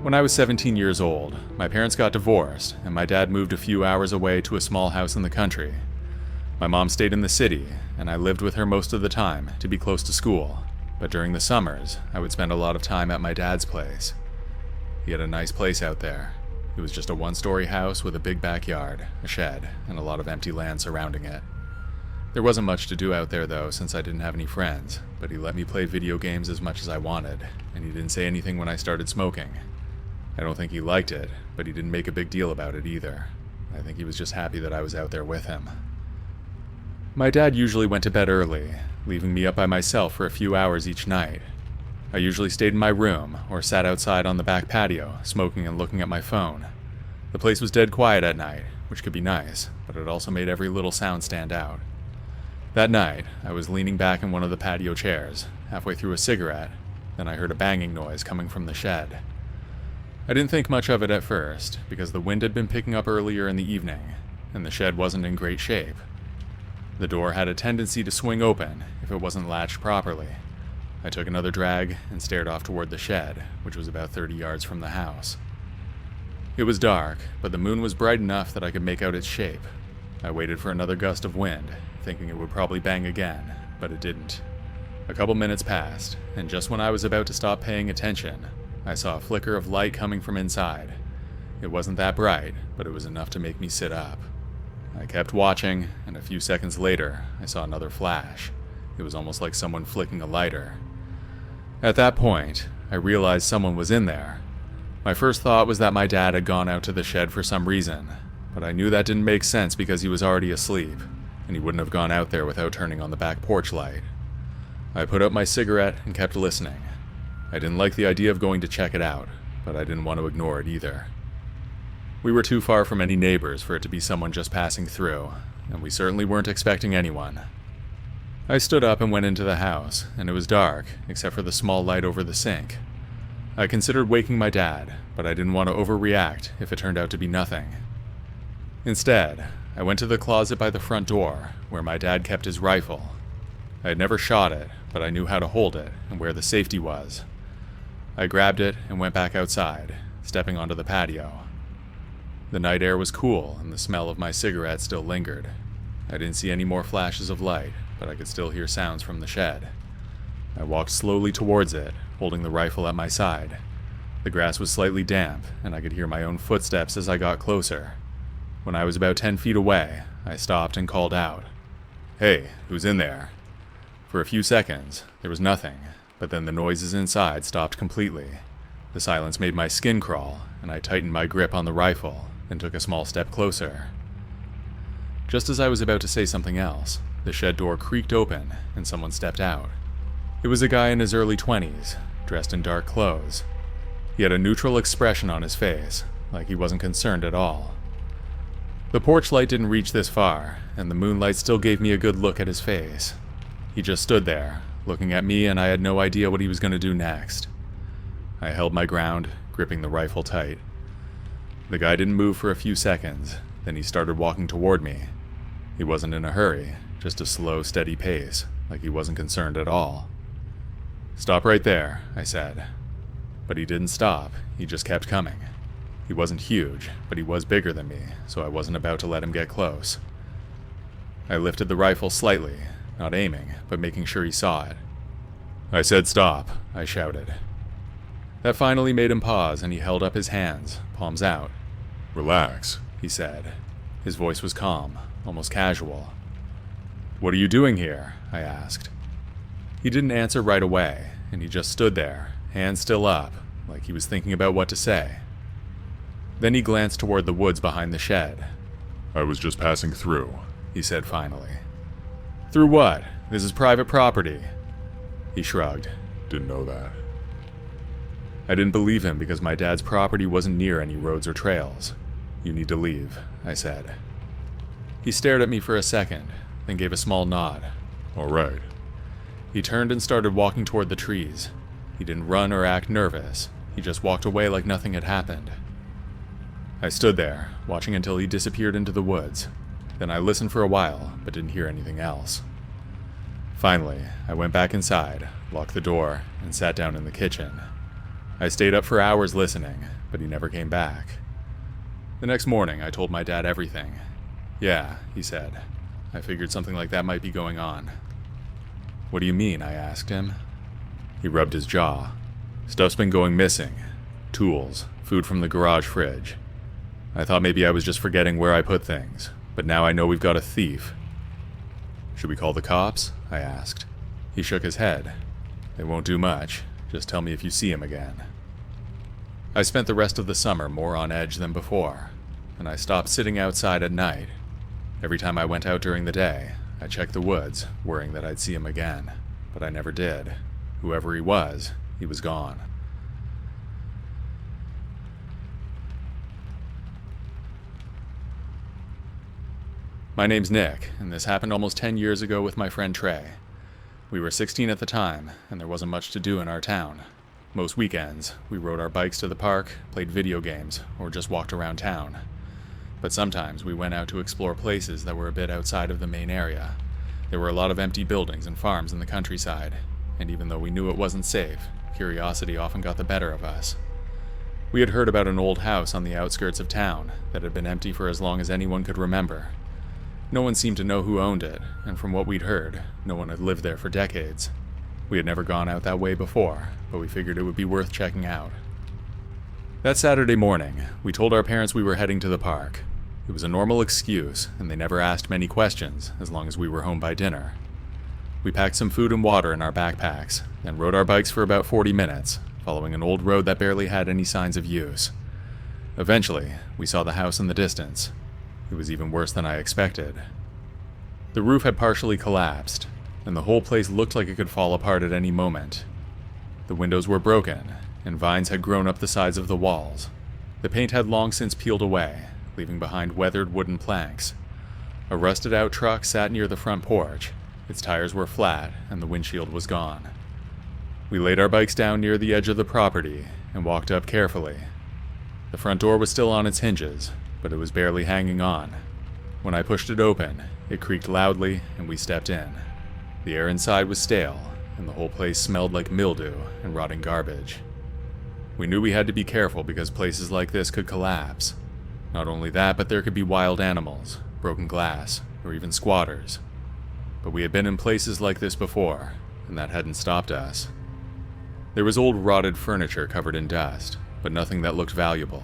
When I was 17 years old, my parents got divorced, and my dad moved a few hours away to a small house in the country. My mom stayed in the city, and I lived with her most of the time to be close to school, but during the summers, I would spend a lot of time at my dad's place. He had a nice place out there. It was just a one-story house with a big backyard, a shed, and a lot of empty land surrounding it. There wasn't much to do out there though, since I didn't have any friends, but he let me play video games as much as I wanted, and he didn't say anything when I started smoking. I don't think he liked it, but he didn't make a big deal about it either. I think he was just happy that I was out there with him. My dad usually went to bed early, leaving me up by myself for a few hours each night. I usually stayed in my room, or sat outside on the back patio, smoking and looking at my phone. The place was dead quiet at night, which could be nice, but it also made every little sound stand out. That night, I was leaning back in one of the patio chairs, halfway through a cigarette, then I heard a banging noise coming from the shed. I didn't think much of it at first, because the wind had been picking up earlier in the evening, and the shed wasn't in great shape. The door had a tendency to swing open if it wasn't latched properly. I took another drag and stared off toward the shed, which was about 30 yards from the house. It was dark, but the moon was bright enough that I could make out its shape. I waited for another gust of wind, thinking it would probably bang again, but it didn't. A couple minutes passed, and just when I was about to stop paying attention, I saw a flicker of light coming from inside. It wasn't that bright, but it was enough to make me sit up. I kept watching, and a few seconds later, I saw another flash. It was almost like someone flicking a lighter. At that point, I realized someone was in there. My first thought was that my dad had gone out to the shed for some reason, but I knew that didn't make sense because he was already asleep, and he wouldn't have gone out there without turning on the back porch light. I put out my cigarette and kept listening. I didn't like the idea of going to check it out, but I didn't want to ignore it either. We were too far from any neighbors for it to be someone just passing through, and we certainly weren't expecting anyone. I stood up and went into the house, and it was dark, except for the small light over the sink. I considered waking my dad, but I didn't want to overreact if it turned out to be nothing. Instead, I went to the closet by the front door, where my dad kept his rifle. I had never shot it, but I knew how to hold it and where the safety was. I grabbed it and went back outside, stepping onto the patio. The night air was cool, and the smell of my cigarette still lingered. I didn't see any more flashes of light, but I could still hear sounds from the shed. I walked slowly towards it, holding the rifle at my side. The grass was slightly damp, and I could hear my own footsteps as I got closer. When I was about 10 feet away, I stopped and called out, "Hey, who's in there?" For a few seconds, there was nothing, but then the noises inside stopped completely. The silence made my skin crawl, and I tightened my grip on the rifle, and took a small step closer. Just as I was about to say something else, the shed door creaked open, and someone stepped out. It was a guy in his early 20s, dressed in dark clothes. He had a neutral expression on his face, like he wasn't concerned at all. The porch light didn't reach this far, and the moonlight still gave me a good look at his face. He just stood there, looking at me, and I had no idea what he was going to do next. I held my ground, gripping the rifle tight. The guy didn't move for a few seconds, then he started walking toward me. He wasn't in a hurry, just a slow, steady pace, like he wasn't concerned at all. "Stop right there," I said. But he didn't stop, he just kept coming. He wasn't huge, but he was bigger than me, so I wasn't about to let him get close. I lifted the rifle slightly, not aiming, but making sure he saw it. "I said stop," I shouted. That finally made him pause, and he held up his hands, palms out. "Relax," he said. His voice was calm, almost casual. "What are you doing here?" I asked. He didn't answer right away, and he just stood there, hands still up, like he was thinking about what to say. Then he glanced toward the woods behind the shed. "I was just passing through," he said finally. "Through what? This is private property." He shrugged. "Didn't know that." I didn't believe him because my dad's property wasn't near any roads or trails. "You need to leave," I said. He stared at me for a second, then gave a small nod. "All right." He turned and started walking toward the trees. He didn't run or act nervous. He just walked away like nothing had happened. I stood there, watching until he disappeared into the woods. Then I listened for a while, but didn't hear anything else. Finally, I went back inside, locked the door, and sat down in the kitchen. I stayed up for hours listening, but he never came back. The next morning, I told my dad everything. "Yeah," he said. "I figured something like that might be going on." "What do you mean?" I asked him. He rubbed his jaw. "Stuff's been going missing. Tools, food from the garage fridge. I thought maybe I was just forgetting where I put things, but now I know we've got a thief." "Should we call the cops?" I asked. He shook his head. "They won't do much. Just tell me if you see him again." I spent the rest of the summer more on edge than before, and I stopped sitting outside at night. Every time I went out during the day, I checked the woods, worrying that I'd see him again, but I never did. Whoever he was gone. My name's Nick, and this happened almost 10 years ago with my friend Trey. We were 16 at the time, and there wasn't much to do in our town. Most weekends, we rode our bikes to the park, played video games, or just walked around town. But sometimes we went out to explore places that were a bit outside of the main area. There were a lot of empty buildings and farms in the countryside, and even though we knew it wasn't safe, curiosity often got the better of us. We had heard about an old house on the outskirts of town that had been empty for as long as anyone could remember. No one seemed to know who owned it, and from what we'd heard, no one had lived there for decades. We had never gone out that way before, but we figured it would be worth checking out. That Saturday morning, we told our parents we were heading to the park. It was a normal excuse, and they never asked many questions as long as we were home by dinner. We packed some food and water in our backpacks, then rode our bikes for about 40 minutes, following an old road that barely had any signs of use. Eventually, we saw the house in the distance. It was even worse than I expected. The roof had partially collapsed, and the whole place looked like it could fall apart at any moment. The windows were broken, and vines had grown up the sides of the walls. The paint had long since peeled away, leaving behind weathered wooden planks. A rusted-out truck sat near the front porch. Its tires were flat, and the windshield was gone. We laid our bikes down near the edge of the property and walked up carefully. The front door was still on its hinges, but it was barely hanging on. When I pushed it open, it creaked loudly, and we stepped in. The air inside was stale, and the whole place smelled like mildew and rotting garbage. We knew we had to be careful because places like this could collapse. Not only that, but there could be wild animals, broken glass, or even squatters. But we had been in places like this before, and that hadn't stopped us. There was old rotted furniture covered in dust, but nothing that looked valuable.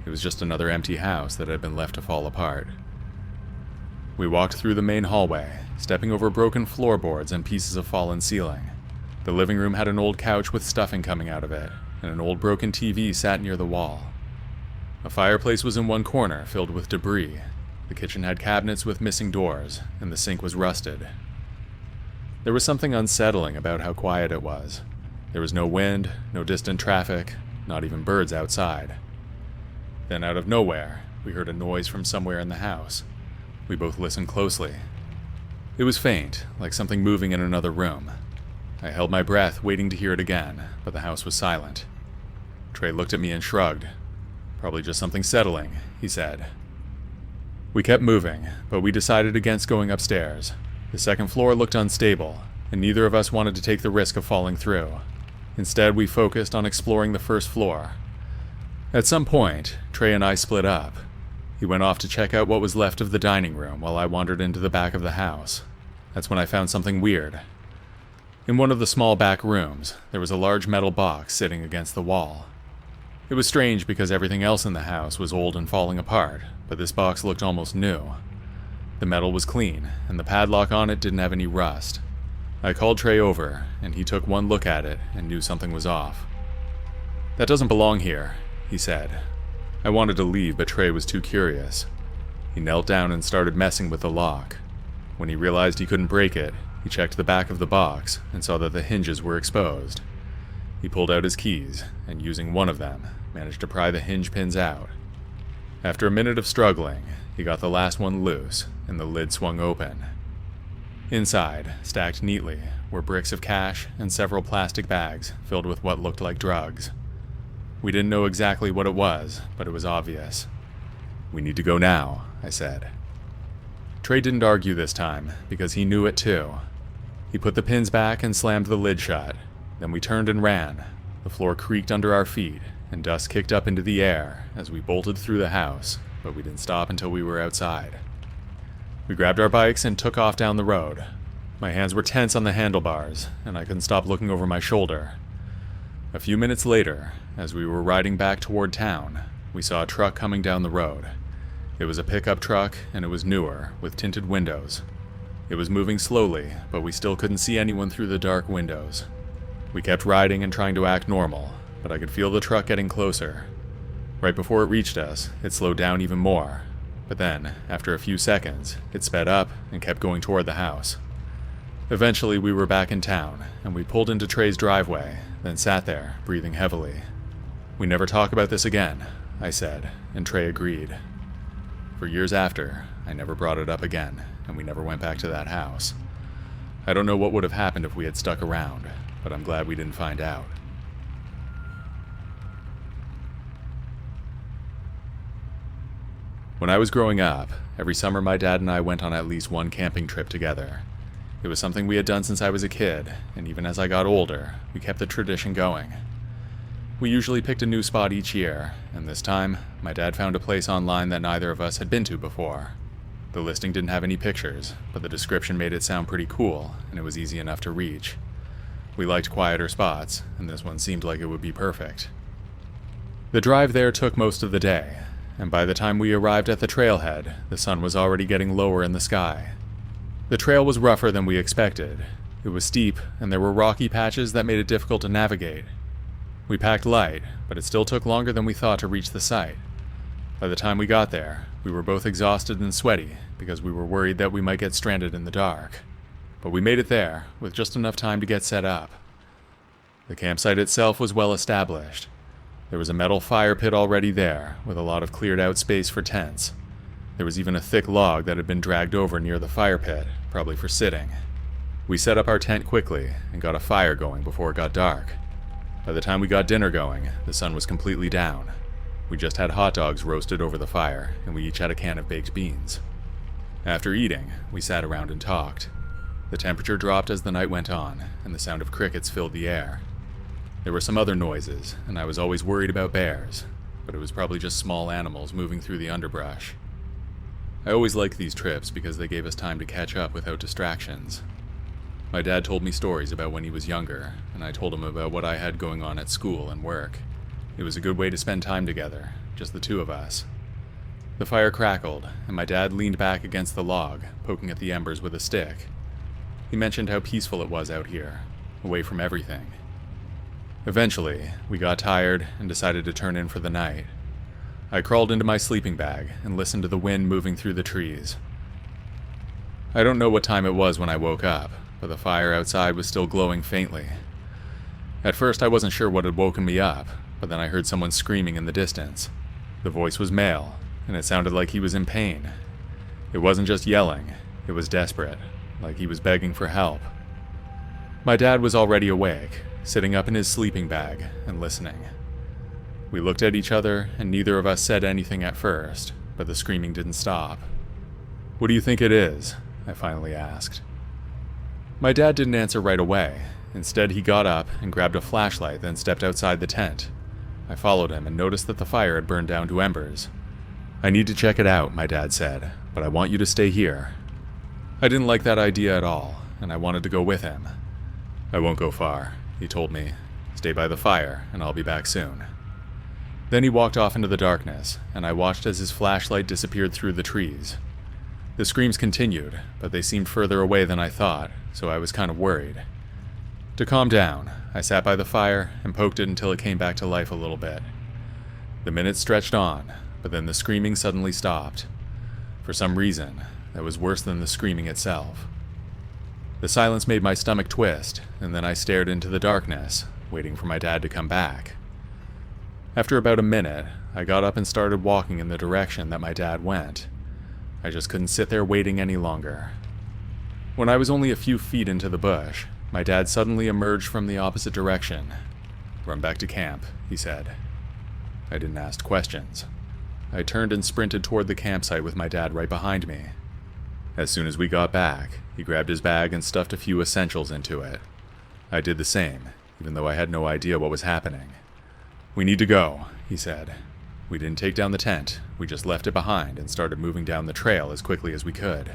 It was just another empty house that had been left to fall apart. We walked through the main hallway, stepping over broken floorboards and pieces of fallen ceiling. The living room had an old couch with stuffing coming out of it, and an old broken TV sat near the wall. A fireplace was in one corner, filled with debris. The kitchen had cabinets with missing doors, and the sink was rusted. There was something unsettling about how quiet it was. There was no wind, no distant traffic, not even birds outside. Then out of nowhere, we heard a noise from somewhere in the house. We both listened closely. It was faint, like something moving in another room. I held my breath, waiting to hear it again, but the house was silent. Trey looked at me and shrugged. "Probably just something settling," he said. We kept moving, but we decided against going upstairs. The second floor looked unstable, and neither of us wanted to take the risk of falling through. Instead, we focused on exploring the first floor. At some point, Trey and I split up. He went off to check out what was left of the dining room while I wandered into the back of the house. That's when I found something weird. In one of the small back rooms, there was a large metal box sitting against the wall. It was strange because everything else in the house was old and falling apart, but this box looked almost new. The metal was clean, and the padlock on it didn't have any rust. I called Trey over, and he took one look at it and knew something was off. "That doesn't belong here," he said. I wanted to leave, but Trey was too curious. He knelt down and started messing with the lock. When he realized he couldn't break it, he checked the back of the box and saw that the hinges were exposed. He pulled out his keys, and using one of them, managed to pry the hinge pins out. After a minute of struggling, he got the last one loose, and the lid swung open. Inside, stacked neatly, were bricks of cash and several plastic bags filled with what looked like drugs. We didn't know exactly what it was, but it was obvious. "We need to go now," I said. Trey didn't argue this time, because he knew it too. He put the pins back and slammed the lid shut. Then we turned and ran. The floor creaked under our feet, and dust kicked up into the air as we bolted through the house, but we didn't stop until we were outside. We grabbed our bikes and took off down the road. My hands were tense on the handlebars, and I couldn't stop looking over my shoulder. A few minutes later, as we were riding back toward town, we saw a truck coming down the road. It was a pickup truck, and it was newer, with tinted windows. It was moving slowly, but we still couldn't see anyone through the dark windows. We kept riding and trying to act normal, but I could feel the truck getting closer. Right before it reached us, it slowed down even more, but then, after a few seconds, it sped up and kept going toward the house. Eventually, we were back in town, and we pulled into Trey's driveway, then sat there, breathing heavily. "We never talk about this again," I said, and Trey agreed. For years after, I never brought it up again, and we never went back to that house. I don't know what would have happened if we had stuck around, but I'm glad we didn't find out. When I was growing up, every summer my dad and I went on at least one camping trip together. It was something we had done since I was a kid, and even as I got older, we kept the tradition going. We usually picked a new spot each year, and this time, my dad found a place online that neither of us had been to before. The listing didn't have any pictures, but the description made it sound pretty cool, and it was easy enough to reach. We liked quieter spots, and this one seemed like it would be perfect. The drive there took most of the day, and by the time we arrived at the trailhead, the sun was already getting lower in the sky. The trail was rougher than we expected. It was steep, and there were rocky patches that made it difficult to navigate. We packed light, but it still took longer than we thought to reach the site. By the time we got there, we were both exhausted and sweaty because we were worried that we might get stranded in the dark. But we made it there, with just enough time to get set up. The campsite itself was well established. There was a metal fire pit already there, with a lot of cleared out space for tents. There was even a thick log that had been dragged over near the fire pit, probably for sitting. We set up our tent quickly and got a fire going before it got dark. By the time we got dinner going, the sun was completely down. We just had hot dogs roasted over the fire, and we each had a can of baked beans. After eating, we sat around and talked. The temperature dropped as the night went on, and the sound of crickets filled the air. There were some other noises, and I was always worried about bears, but it was probably just small animals moving through the underbrush. I always liked these trips because they gave us time to catch up without distractions. My dad told me stories about when he was younger, and I told him about what I had going on at school and work. It was a good way to spend time together, just the two of us. The fire crackled, and my dad leaned back against the log, poking at the embers with a stick. He mentioned how peaceful it was out here, away from everything. Eventually, we got tired and decided to turn in for the night. I crawled into my sleeping bag and listened to the wind moving through the trees. I don't know what time it was when I woke up, but the fire outside was still glowing faintly. At first I wasn't sure what had woken me up, but then I heard someone screaming in the distance. The voice was male, and it sounded like he was in pain. It wasn't just yelling, it was desperate, like he was begging for help. My dad was already awake, sitting up in his sleeping bag and listening. We looked at each other, and neither of us said anything at first, but the screaming didn't stop. "What do you think it is?" I finally asked. My dad didn't answer right away. Instead, he got up and grabbed a flashlight, then stepped outside the tent. I followed him and noticed that the fire had burned down to embers. "I need to check it out," my dad said, "but I want you to stay here." I didn't like that idea at all, and I wanted to go with him. "I won't go far," he told me. "Stay by the fire, and I'll be back soon." Then he walked off into the darkness, and I watched as his flashlight disappeared through the trees. The screams continued, but they seemed further away than I thought, so I was kind of worried. To calm down, I sat by the fire and poked it until it came back to life a little bit. The minutes stretched on, but then the screaming suddenly stopped. For some reason, that was worse than the screaming itself. The silence made my stomach twist, and then I stared into the darkness, waiting for my dad to come back. After about a minute, I got up and started walking in the direction that my dad went. I just couldn't sit there waiting any longer. When I was only a few feet into the bush, my dad suddenly emerged from the opposite direction. "Run back to camp," he said. I didn't ask questions. I turned and sprinted toward the campsite with my dad right behind me. As soon as we got back, he grabbed his bag and stuffed a few essentials into it. I did the same, even though I had no idea what was happening. "We need to go," he said. We didn't take down the tent, we just left it behind and started moving down the trail as quickly as we could.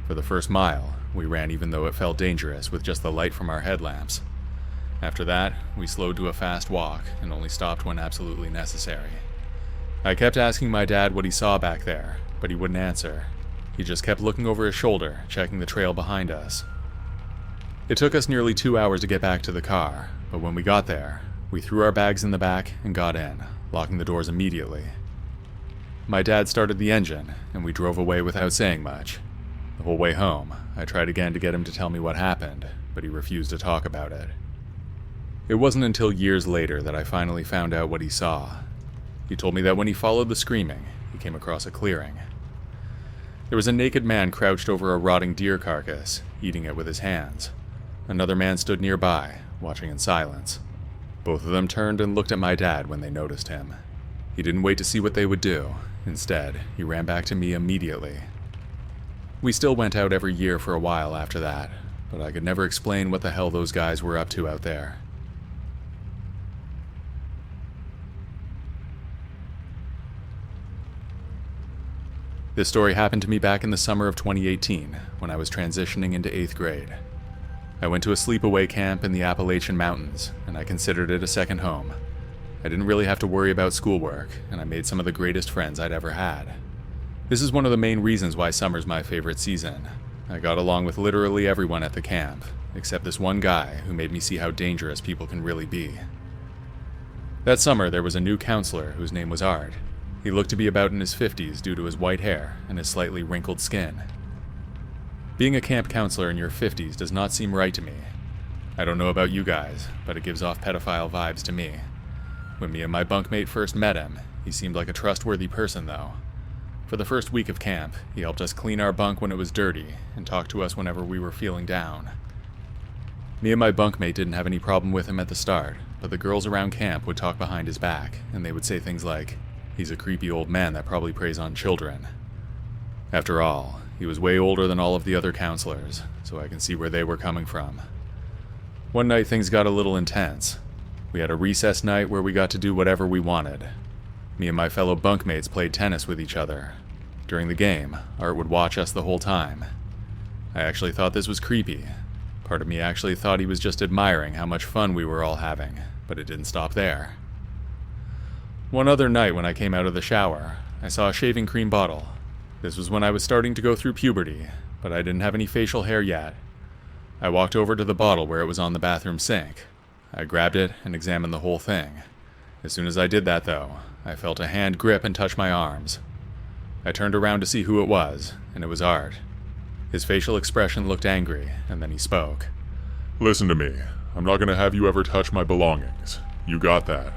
For the first mile, we ran even though it felt dangerous with just the light from our headlamps. After that, we slowed to a fast walk and only stopped when absolutely necessary. I kept asking my dad what he saw back there, but he wouldn't answer. He just kept looking over his shoulder, checking the trail behind us. It took us nearly 2 hours to get back to the car, but when we got there, we threw our bags in the back and got in, locking the doors immediately. My dad started the engine, and we drove away without saying much. The whole way home, I tried again to get him to tell me what happened, but he refused to talk about it. It wasn't until years later that I finally found out what he saw. He told me that when he followed the screaming, he came across a clearing. There was a naked man crouched over a rotting deer carcass, eating it with his hands. Another man stood nearby, watching in silence. Both of them turned and looked at my dad when they noticed him. He didn't wait to see what they would do. Instead, he ran back to me immediately. We still went out every year for a while after that, but I could never explain what the hell those guys were up to out there. This story happened to me back in the summer of 2018, when I was transitioning into 8th grade. I went to a sleepaway camp in the Appalachian Mountains, and I considered it a second home. I didn't really have to worry about schoolwork, and I made some of the greatest friends I'd ever had. This is one of the main reasons why summer's my favorite season. I got along with literally everyone at the camp, except this one guy who made me see how dangerous people can really be. That summer, there was a new counselor whose name was Art. He looked to be about in his 50s due to his white hair and his slightly wrinkled skin. Being a camp counselor in your 50s does not seem right to me. I don't know about you guys, but it gives off pedophile vibes to me. When me and my bunkmate first met him, he seemed like a trustworthy person though. For the first week of camp, he helped us clean our bunk when it was dirty and talked to us whenever we were feeling down. Me and my bunkmate didn't have any problem with him at the start, but the girls around camp would talk behind his back, and they would say things like, "He's a creepy old man that probably preys on children." After all, he was way older than all of the other counselors, so I can see where they were coming from. One night things got a little intense. We had a recess night where we got to do whatever we wanted. Me and my fellow bunkmates played tennis with each other. During the game, Art would watch us the whole time. I actually thought this was creepy. Part of me actually thought he was just admiring how much fun we were all having, but it didn't stop there. One other night when I came out of the shower, I saw a shaving cream bottle. This was when I was starting to go through puberty, but I didn't have any facial hair yet. I walked over to the bottle where it was on the bathroom sink. I grabbed it and examined the whole thing. As soon as I did that though, I felt a hand grip and touch my arms. I turned around to see who it was, and it was Art. His facial expression looked angry, and then he spoke. "Listen to me. I'm not gonna have you ever touch my belongings. You got that?"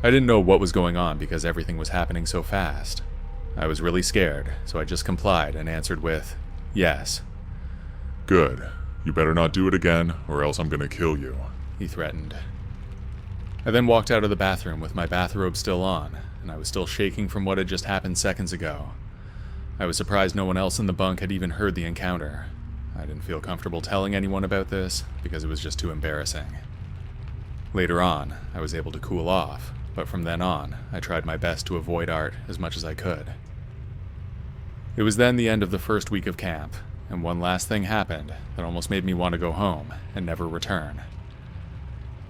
I didn't know what was going on because everything was happening so fast. I was really scared, so I just complied and answered with, "Yes." "Good. You better not do it again, or else I'm gonna kill you," he threatened. I then walked out of the bathroom with my bathrobe still on, and I was still shaking from what had just happened seconds ago. I was surprised no one else in the bunk had even heard the encounter. I didn't feel comfortable telling anyone about this because it was just too embarrassing. Later on, I was able to cool off, but from then on, I tried my best to avoid Art as much as I could. It was then the end of the first week of camp, and one last thing happened that almost made me want to go home and never return.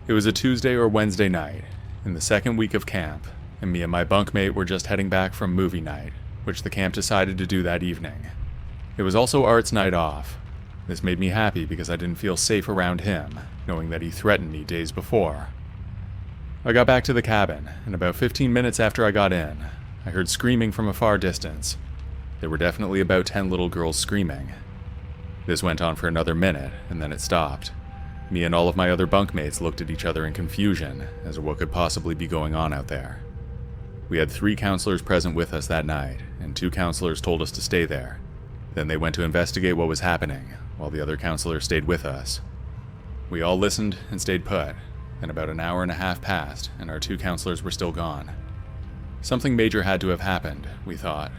It was a Tuesday or Wednesday night, in the second week of camp, and me and my bunkmate were just heading back from movie night, which the camp decided to do that evening. It was also Art's night off. This made me happy because I didn't feel safe around him, knowing that he threatened me days before. I got back to the cabin, and about 15 minutes after I got in, I heard screaming from a far distance. There were definitely about 10 little girls screaming. This went on for another minute, and then it stopped. Me and all of my other bunkmates looked at each other in confusion as to what could possibly be going on out there. We had 3 counselors present with us that night, and 2 counselors told us to stay there. Then they went to investigate what was happening, while the other counselor stayed with us. We all listened and stayed put, and about an hour and a half passed, and our 2 counselors were still gone. Something major had to have happened, we thought.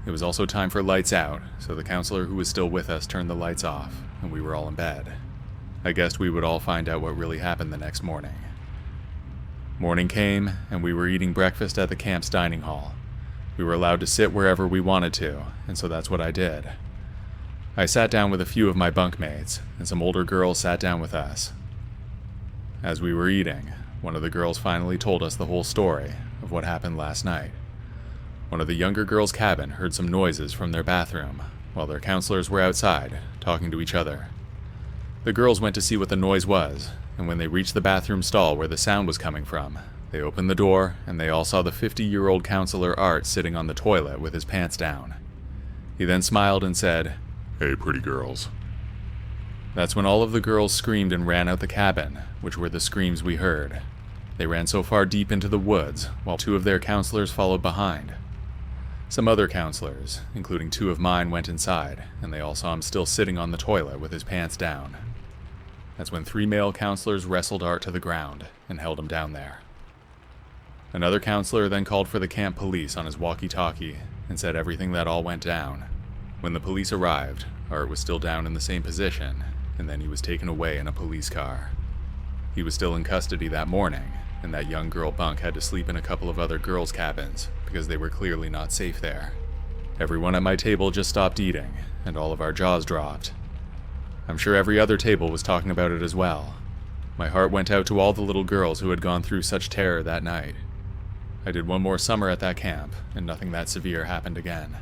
It was also time for lights out, so the counselor who was still with us turned the lights off, and we were all in bed. I guessed we would all find out what really happened the next morning. Morning came, and we were eating breakfast at the camp's dining hall. We were allowed to sit wherever we wanted to, and so that's what I did. I sat down with a few of my bunkmates, and some older girls sat down with us. As we were eating, one of the girls finally told us the whole story of what happened last night. One of the younger girls' cabin heard some noises from their bathroom, while their counselors were outside, talking to each other. The girls went to see what the noise was, and when they reached the bathroom stall where the sound was coming from, they opened the door, and they all saw the 50-year-old counselor Art sitting on the toilet with his pants down. He then smiled and said, "Hey, pretty girls." That's when all of the girls screamed and ran out the cabin, which were the screams we heard. They ran so far deep into the woods, while two of their counselors followed behind. Some other counselors, including two of mine, went inside, and they all saw him still sitting on the toilet with his pants down. That's when 3 male counselors wrestled Art to the ground and held him down there. Another counselor then called for the camp police on his walkie-talkie and said everything that all went down. When the police arrived, Art was still down in the same position, and then he was taken away in a police car. He was still in custody that morning, and that young girl bunk had to sleep in a couple of other girls' cabins because they were clearly not safe there. Everyone at my table just stopped eating, and all of our jaws dropped. I'm sure every other table was talking about it as well. My heart went out to all the little girls who had gone through such terror that night. I did one more summer at that camp, and nothing that severe happened again.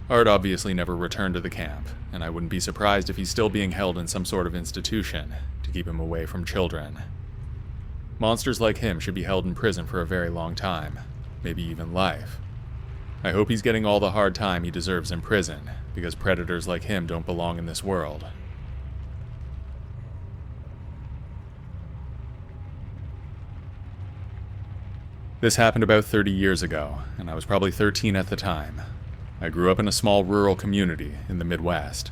Art obviously never returned to the camp, and I wouldn't be surprised if he's still being held in some sort of institution to keep him away from children. Monsters like him should be held in prison for a very long time, maybe even life. I hope he's getting all the hard time he deserves in prison, because predators like him don't belong in this world. This happened about 30 years ago, and I was probably 13 at the time. I grew up in a small rural community in the Midwest.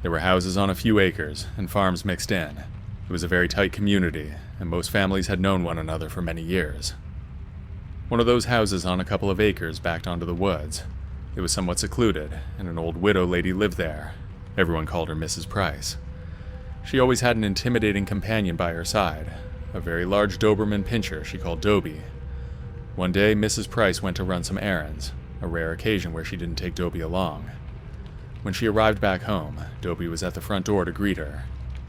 There were houses on a few acres, and farms mixed in. It was a very tight community, and most families had known one another for many years. One of those houses on a couple of acres backed onto the woods. It was somewhat secluded, and an old widow lady lived there. Everyone called her Mrs. Price. She always had an intimidating companion by her side, a very large Doberman pinscher she called Dobie. One day, Mrs. Price went to run some errands, a rare occasion where she didn't take Dobie along. When she arrived back home, Dobie was at the front door to greet her.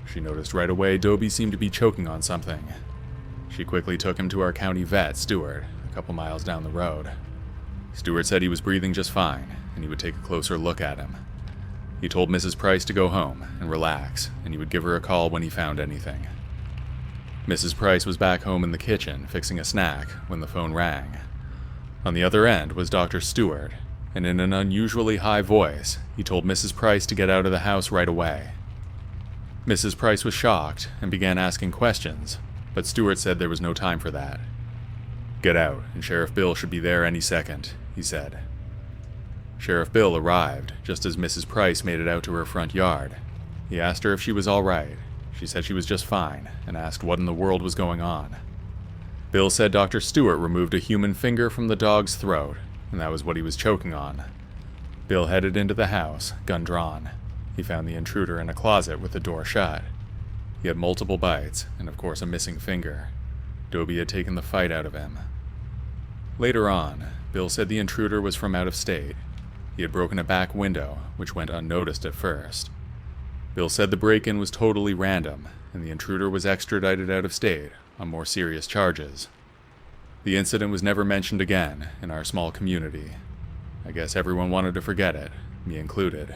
She noticed right away Dobie seemed to be choking on something. She quickly took him to our county vet, Stewart, a couple miles down the road. Stewart said he was breathing just fine, and he would take a closer look at him. He told Mrs. Price to go home and relax, and he would give her a call when he found anything. Mrs. Price was back home in the kitchen, fixing a snack, when the phone rang. On the other end was Dr. Stewart, and in an unusually high voice, he told Mrs. Price to get out of the house right away. Mrs. Price was shocked and began asking questions, but Stewart said there was no time for that. "Get out, and Sheriff Bill should be there any second," he said. Sheriff Bill arrived just as Mrs. Price made it out to her front yard. He asked her if she was all right. She said she was just fine, and asked what in the world was going on. Bill said Dr. Stewart removed a human finger from the dog's throat, and that was what he was choking on. Bill headed into the house, gun drawn. He found the intruder in a closet with the door shut. He had multiple bites, and of course a missing finger. Dobie had taken the fight out of him. Later on, Bill said the intruder was from out of state. He had broken a back window, which went unnoticed at first. Bill said the break-in was totally random, and the intruder was extradited out of state on more serious charges. The incident was never mentioned again in our small community. I guess everyone wanted to forget it, me included.